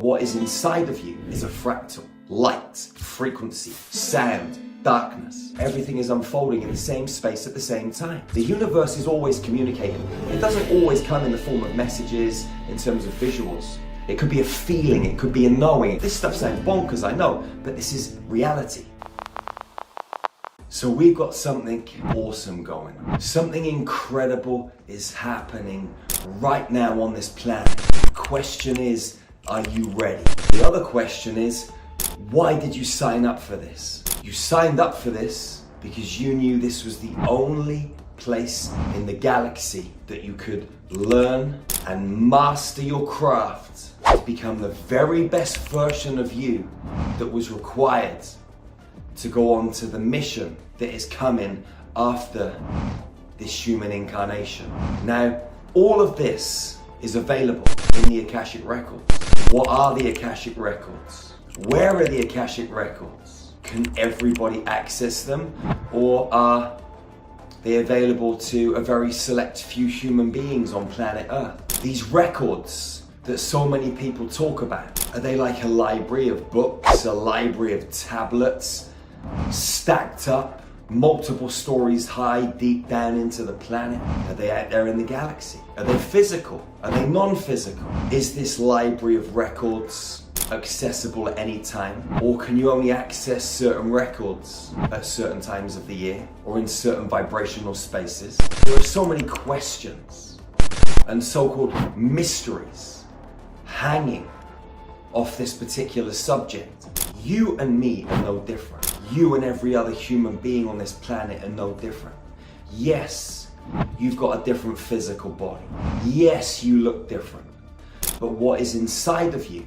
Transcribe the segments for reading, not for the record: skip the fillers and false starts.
What is inside of you is a fractal. Light, frequency, sound, darkness. Everything is unfolding in the same space at the same time. The universe is always communicating. It doesn't always come in the form of messages, in terms of visuals. It could be a feeling, it could be a knowing. This stuff sounds bonkers, I know, but this is reality. So we've got something awesome going on. Something incredible is happening right now on this planet. The question is, are you ready? The other question is, why did you sign up for this? You signed up for this because you knew this was the only place in the galaxy that you could learn and master your craft to become the very best version of you that was required to go on to the mission that is coming after this human incarnation. Now, all of this is available in the Akashic records. What are the Akashic records? Where are the Akashic records? Can everybody access them, or are they available to a very select few human beings on planet Earth? These records that so many people talk about, are they like a library of books, a library of tablets, stacked up, multiple stories high, deep down into the planet? Are they out there in the galaxy? Are they physical? Are they non-physical? Is this library of records accessible at any time? Or can you only access certain records at certain times of the year or in certain vibrational spaces? There are so many questions and so-called mysteries hanging off this particular subject. You and me are no different. You and every other human being on this planet are no different. Yes, you've got a different physical body. Yes, you look different. But what is inside of you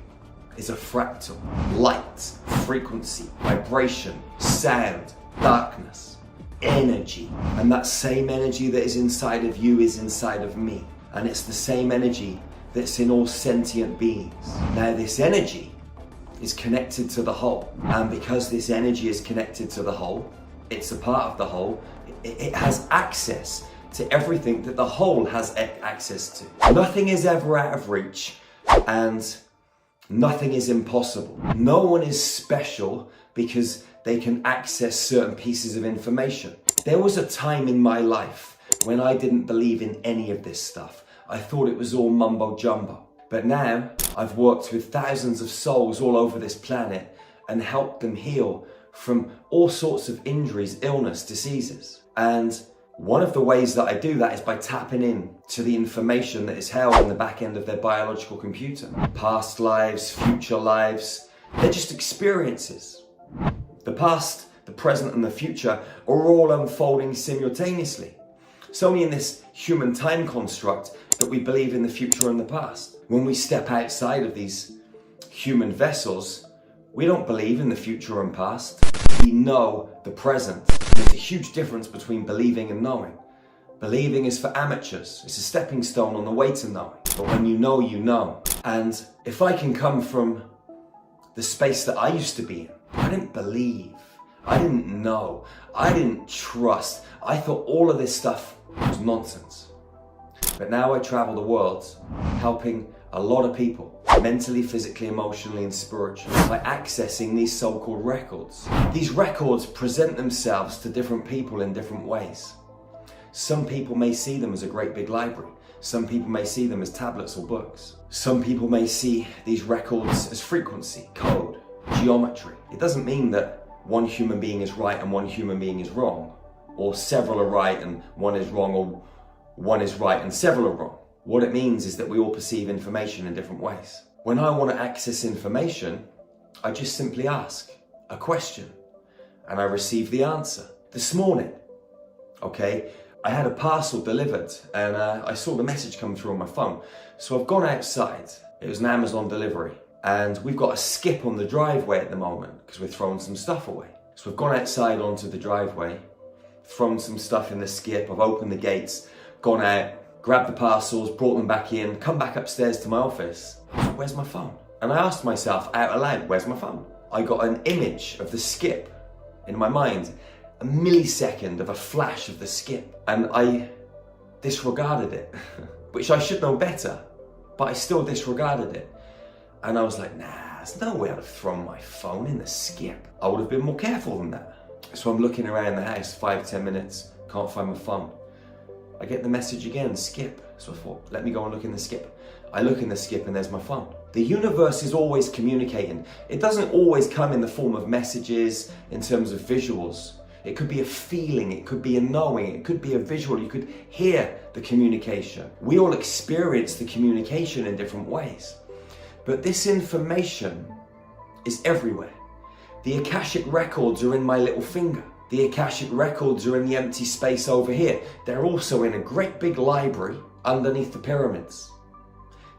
is a fractal. Light, frequency, vibration, sound, darkness, energy. And that same energy that is inside of you is inside of me. And it's the same energy that's in all sentient beings. Now, this energy is connected to the whole, and because this energy is connected to the whole, it's a part of the whole, it has access to everything that the whole has access to. Nothing is ever out of reach, and nothing is impossible. No one is special because they can access certain pieces of information. There was a time in my life when I didn't believe in any of this stuff. I thought it was all mumbo jumbo. But now, I've worked with thousands of souls all over this planet and helped them heal from all sorts of injuries, illness, diseases. And one of the ways that I do that is by tapping in to the information that is held in the back end of their biological computer. Past lives, future lives, they're just experiences. The past, the present, and the future are all unfolding simultaneously. It's only in this human time construct that we believe in the future and the past. When we step outside of these human vessels, we don't believe in the future and past. We know the present. There's a huge difference between believing and knowing. Believing is for amateurs. It's a stepping stone on the way to knowing. But when you know, you know. And if I can come from the space that I used to be in, I didn't believe. I didn't know. I didn't trust. I thought all of this stuff was nonsense. But now I travel the world helping a lot of people, mentally, physically, emotionally, and spiritually, by accessing these so-called records. These records present themselves to different people in different ways. Some people may see them as a great big library. Some people may see them as tablets or books. Some people may see these records as frequency, code, geometry. It doesn't mean that one human being is right and one human being is wrong, or several are right and one is wrong, or one is right and several are wrong. What it means is that we all perceive information in different ways. When I want to access information, I just simply ask a question and I receive the answer. This morning, okay, I had a parcel delivered and I saw the message come through on my phone. So I've gone outside. It was an Amazon delivery and we've got a skip on the driveway at the moment because we're throwing some stuff away. So we've gone outside onto the driveway, thrown some stuff in the skip, I've opened the gates, gone out, grabbed the parcels, brought them back in, come back upstairs to my office. Where's my phone? And I asked myself out aloud, where's my phone? I got an image of the skip in my mind, a millisecond of a flash of the skip, and I disregarded it, which I should know better, but I still disregarded it. And I was like, nah, there's no way I'd have thrown my phone in the skip. I would have been more careful than that. So I'm looking around the house, 5-10 minutes, can't find my phone. I get the message again, skip. So I thought, let me go and look in the skip. I look in the skip and there's my phone. The universe is always communicating. It doesn't always come in the form of messages in terms of visuals. It could be a feeling, it could be a knowing, it could be a visual, you could hear the communication. We all experience the communication in different ways. But this information is everywhere. The Akashic records are in my little finger. The Akashic records are in the empty space over here. They're also in a great big library underneath the pyramids.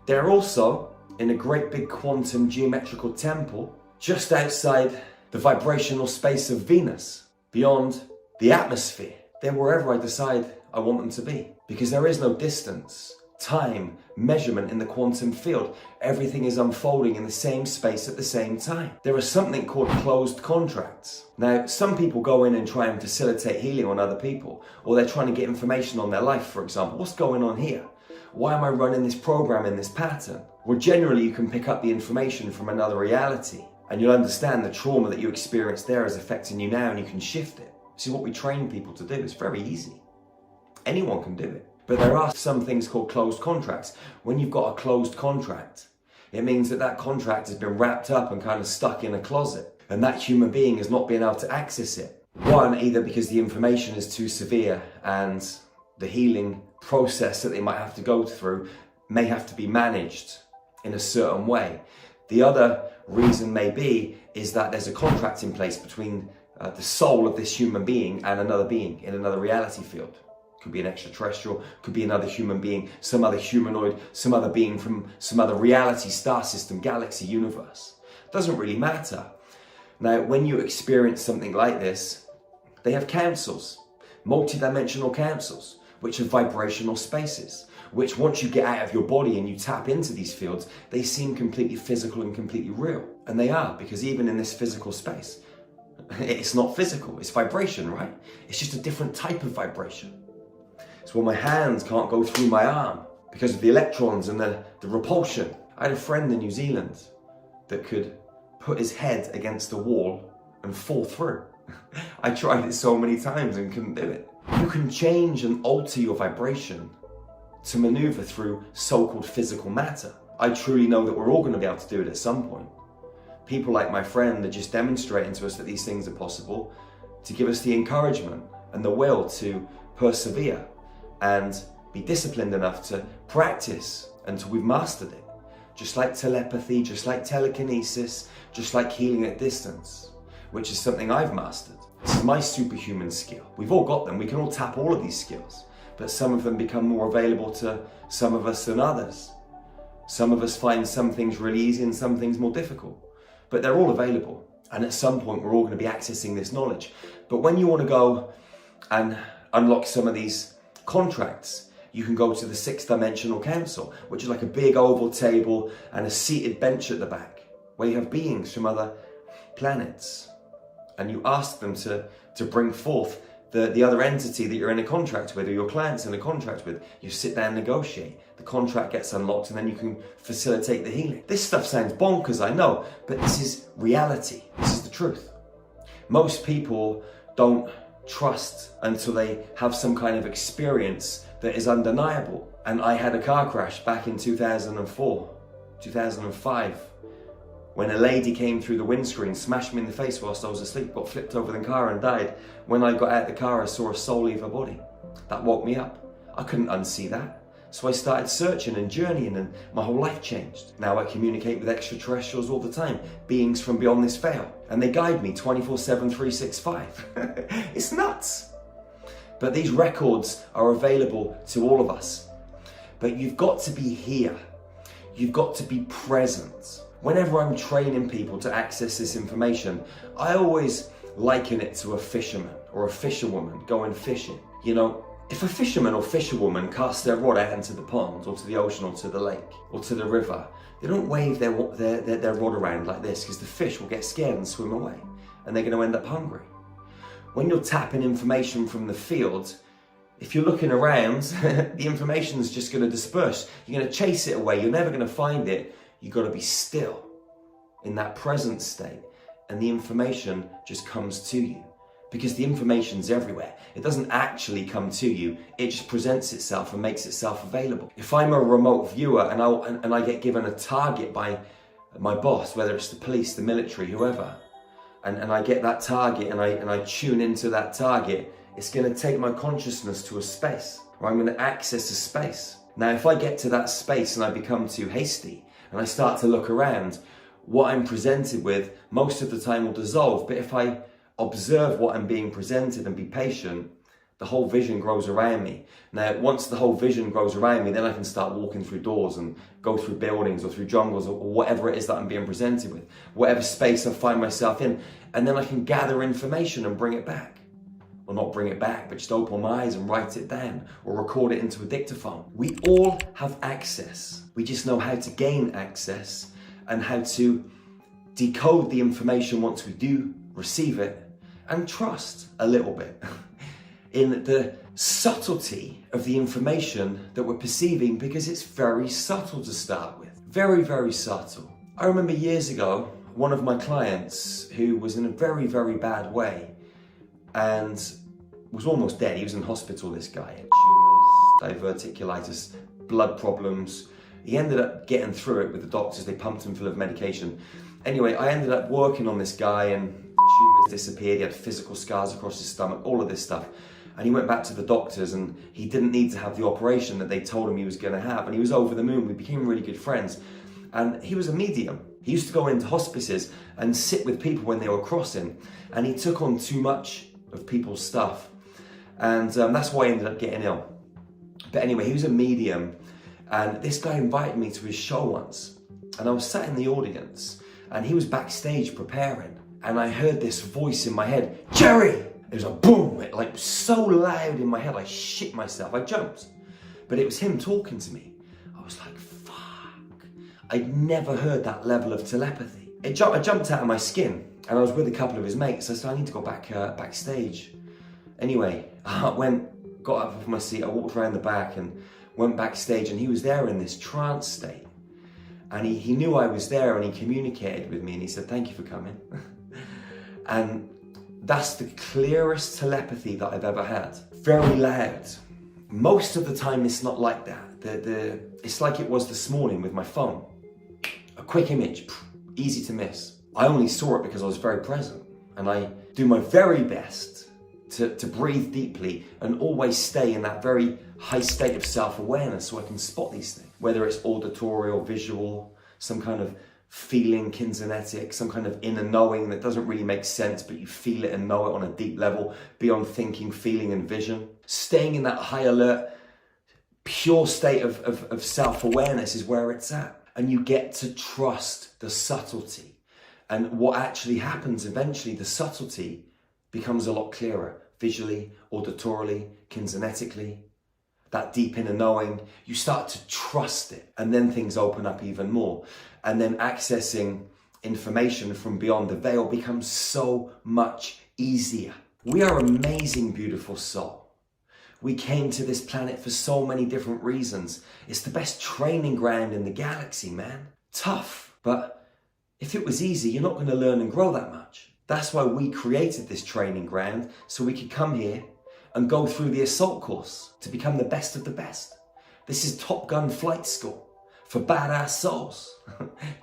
They're also in a great big quantum geometrical temple just outside the vibrational space of Venus, beyond the atmosphere. They're wherever I decide I want them to be, because there is no distance, time, measurement in the quantum field. Everything is unfolding in the same space at the same time. There is something called closed contracts. Now, some people go in and try and facilitate healing on other people, or they're trying to get information on their life, for example. What's going on here? Why am I running this program in this pattern? Well, generally you can pick up the information from another reality, and you'll understand the trauma that you experienced there is affecting you now, and you can shift it. See, what we train people to do is very easy. Anyone can do it. But there are some things called closed contracts. When you've got a closed contract, it means that that contract has been wrapped up and kind of stuck in a closet, and that human being has not been able to access it. One, either because the information is too severe and the healing process that they might have to go through may have to be managed in a certain way. The other reason may be is that there's a contract in place between the soul of this human being and another being in another reality field. Could be an extraterrestrial, could be another human being, some other humanoid, some other being from some other reality, star system, galaxy, universe. Doesn't really matter. Now, when you experience something like this, they have councils, multidimensional councils, which are vibrational spaces, which once you get out of your body and you tap into these fields, they seem completely physical and completely real. And they are, because even in this physical space, it's not physical, it's vibration, right? It's just a different type of vibration. So when my hands can't go through my arm because of the electrons and the repulsion. I had a friend in New Zealand that could put his head against the wall and fall through. I tried it so many times and couldn't do it. You can change and alter your vibration to maneuver through so-called physical matter. I truly know that we're all going to be able to do it at some point. People like my friend are just demonstrating to us that these things are possible, to give us the encouragement and the will to persevere and be disciplined enough to practice until we've mastered it. Just like telepathy, just like telekinesis, just like healing at distance, which is something I've mastered. This is my superhuman skill. We've all got them, we can all tap all of these skills, but some of them become more available to some of us than others. Some of us find some things really easy and some things more difficult, but they're all available. And at some point we're all going to be accessing this knowledge. But when you want to go and unlock some of these contracts, you can go to the 6th dimensional council, which is like a big oval table and a seated bench at the back, where you have beings from other planets. And you ask them to bring forth the other entity that you're in a contract with, or your client's in a contract with. You sit down and negotiate. The contract gets unlocked and then you can facilitate the healing. This stuff sounds bonkers, I know, but this is reality. This is the truth. Most people don't trust until they have some kind of experience that is undeniable. And I had a car crash back in 2004, 2005, when a lady came through the windscreen, smashed me in the face whilst I was asleep, got flipped over the car and died. When I got out the car, I saw a soul leave her body. That woke me up. I couldn't unsee that. So I started searching and journeying, and my whole life changed. Now I communicate with extraterrestrials all the time, beings from beyond this veil, and they guide me 24/7, 365. It's nuts. But these records are available to all of us. But you've got to be here. You've got to be present. Whenever I'm training people to access this information, I always liken it to a fisherman or a fisherwoman going fishing. You know, if a fisherman or fisherwoman cast their rod out into the pond or to the ocean or to the lake or to the river, they don't wave their rod around like this, because the fish will get scared and swim away and they're going to end up hungry. When you're tapping information from the field, if you're looking around, the information is just going to disperse. You're going to chase it away. You're never going to find it. You've got to be still in that present state, and the information just comes to you. Because the information's everywhere. It doesn't actually come to you, it just presents itself and makes itself available. If I'm a remote viewer and I get given a target by my boss, whether it's the police, the military, whoever, and I get that target and I tune into that target, it's going to take my consciousness to a space, or I'm going to access a space. Now, if I get to that space and I become too hasty and I start to look around, what I'm presented with most of the time will dissolve. But if I observe what I'm being presented and be patient, the whole vision grows around me. Now, once the whole vision grows around me, then I can start walking through doors and go through buildings or through jungles or whatever it is that I'm being presented with, whatever space I find myself in, and then I can gather information and bring it back. Or not bring it back, but just open my eyes and write it down or record it into a dictaphone. We all have access. We just know how to gain access and how to decode the information once we do receive it, and trust a little bit in the subtlety of the information that we're perceiving, because it's very subtle to start with. Very, very subtle. I remember years ago, one of my clients who was in a very, very bad way and was almost dead. He was in hospital, this guy. Had tumours, diverticulitis, blood problems. He ended up getting through it with the doctors. They pumped him full of medication. Anyway, I ended up working on this guy and tumours disappeared. He had physical scars across his stomach, all of this stuff. And he went back to the doctors and he didn't need to have the operation that they told him he was going to have. And he was over the moon. We became really good friends. And he was a medium. He used to go into hospices and sit with people when they were crossing. And he took on too much of people's stuff. And that's why he ended up getting ill. But anyway, he was a medium. And this guy invited me to his show once. And I was sat in the audience and he was backstage preparing. And I heard this voice in my head, Jerry! It was a boom, it like so loud in my head, I shit myself, I jumped. But it was him talking to me. I was like, fuck. I'd never heard that level of telepathy. I jumped out of my skin and I was with a couple of his mates. I said, I need to go backstage. Anyway, I got up from my seat, I walked around the back and went backstage, and he was there in this trance state. And he knew I was there and he communicated with me and he said, thank you for coming. And that's the clearest telepathy that I've ever had. Very loud. Most of the time it's not like that. It's like it was this morning with my phone. A quick image, easy to miss. I only saw it because I was very present. And I do my very best to breathe deeply and always stay in that very high state of self-awareness so I can spot these things. Whether it's auditory or visual, some kind of feeling, kinetic, some kind of inner knowing that doesn't really make sense, but you feel it and know it on a deep level, beyond thinking, feeling, and vision. Staying in that high alert, pure state of self-awareness is where it's at. And you get to trust the subtlety. And what actually happens eventually, the subtlety becomes a lot clearer, visually, auditorily, kinetically. That deep inner knowing, you start to trust it, and then things open up even more. And then accessing information from beyond the veil becomes so much easier. We are amazing, beautiful soul. We came to this planet for so many different reasons. It's the best training ground in the galaxy, man. Tough, but if it was easy, you're not going to learn and grow that much. That's why we created this training ground, so we could come here and go through the assault course to become the best of the best. This is Top Gun flight school for badass souls,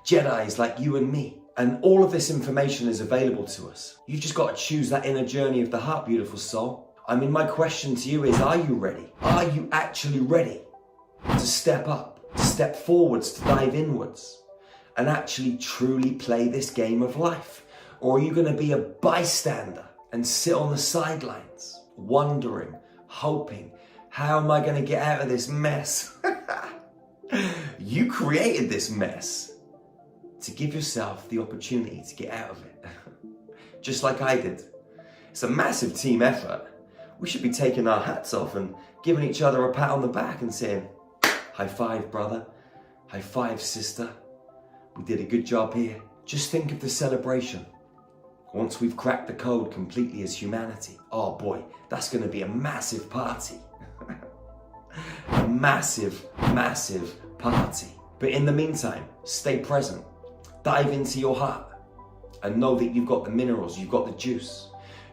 Jedis like you and me. And all of this information is available to us. You've just got to choose that inner journey of the heart, beautiful soul. I mean, my question to you is, are you ready? Are you actually ready to step up, to step forwards, to dive inwards, and actually truly play this game of life? Or are you going to be a bystander and sit on the sidelines, wondering, hoping, how am I going to get out of this mess? You created this mess to give yourself the opportunity to get out of it. Just like I did. It's a massive team effort. We should be taking our hats off and giving each other a pat on the back and saying, high five, brother. High five, sister. We did a good job here. Just think of the celebration. Once we've cracked the code completely as humanity. Oh boy, that's going to be a massive party. A massive, massive party. But in the meantime, stay present. Dive into your heart and know that you've got the minerals, you've got the juice,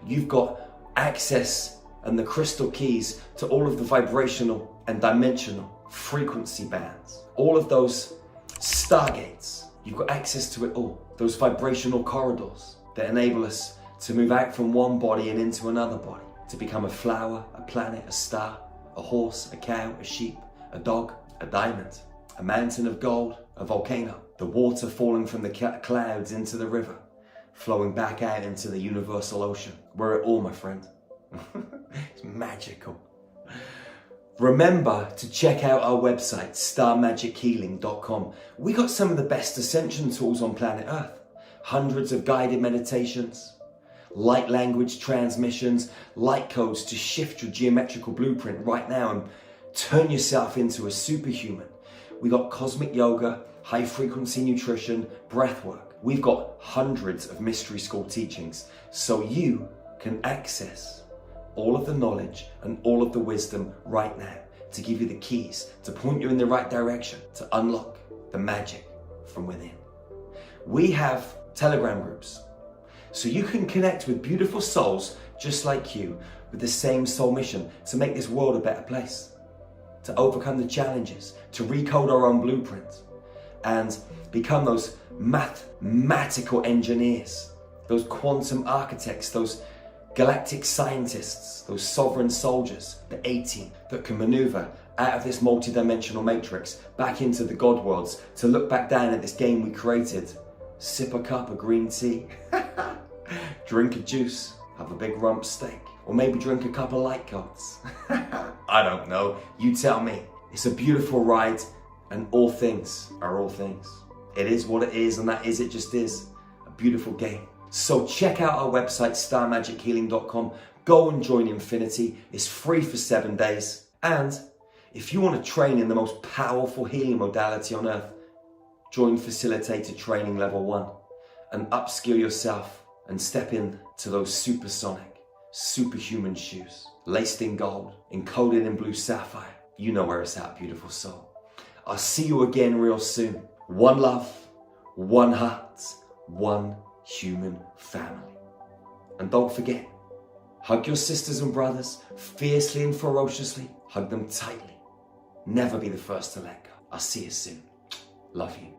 you've got access and the crystal keys to all of the vibrational and dimensional frequency bands, all of those stargates. You've got access to it all, those vibrational corridors that enable us to move out from one body and into another body, to become a flower, a planet, a star, a horse, a cow, a sheep, a dog, a diamond, a mountain of gold, a volcano, the water falling from the clouds into the river, flowing back out into the universal ocean. We're it all, my friend. It's magical. Remember to check out our website, starmagichealing.com. We got some of the best ascension tools on planet Earth. Hundreds of guided meditations, light language transmissions, light codes to shift your geometrical blueprint right now and turn yourself into a superhuman. We got cosmic yoga, high frequency nutrition, breath work. We've got hundreds of mystery school teachings so you can access all of the knowledge and all of the wisdom right now to give you the keys, to point you in the right direction, to unlock the magic from within. We have Telegram groups, so you can connect with beautiful souls just like you with the same soul mission to make this world a better place, to overcome the challenges, to recode our own blueprints and become those mathematical engineers, those quantum architects, those galactic scientists, those sovereign soldiers, the A-team that can maneuver out of this multidimensional matrix back into the God worlds to look back down at this game we created, sip a cup of green tea, drink a juice, have a big rump steak, or maybe drink a couple of light codes. I don't know, you tell me. It's a beautiful ride and all things are all things. It is what it is and that is, it just is. A beautiful game. So check out our website, starmagichealing.com. Go and join Infinity. It's free for 7 days. And if you want to train in the most powerful healing modality on earth, join Facilitated Training Level 1 and upskill yourself and step into those supersonic, superhuman shoes, laced in gold, encoded in blue sapphire. You know where it's at, beautiful soul. I'll see you again real soon. One love, one heart, one human family. And don't forget, hug your sisters and brothers fiercely and ferociously. Hug them tightly. Never be the first to let go. I'll see you soon. Love you.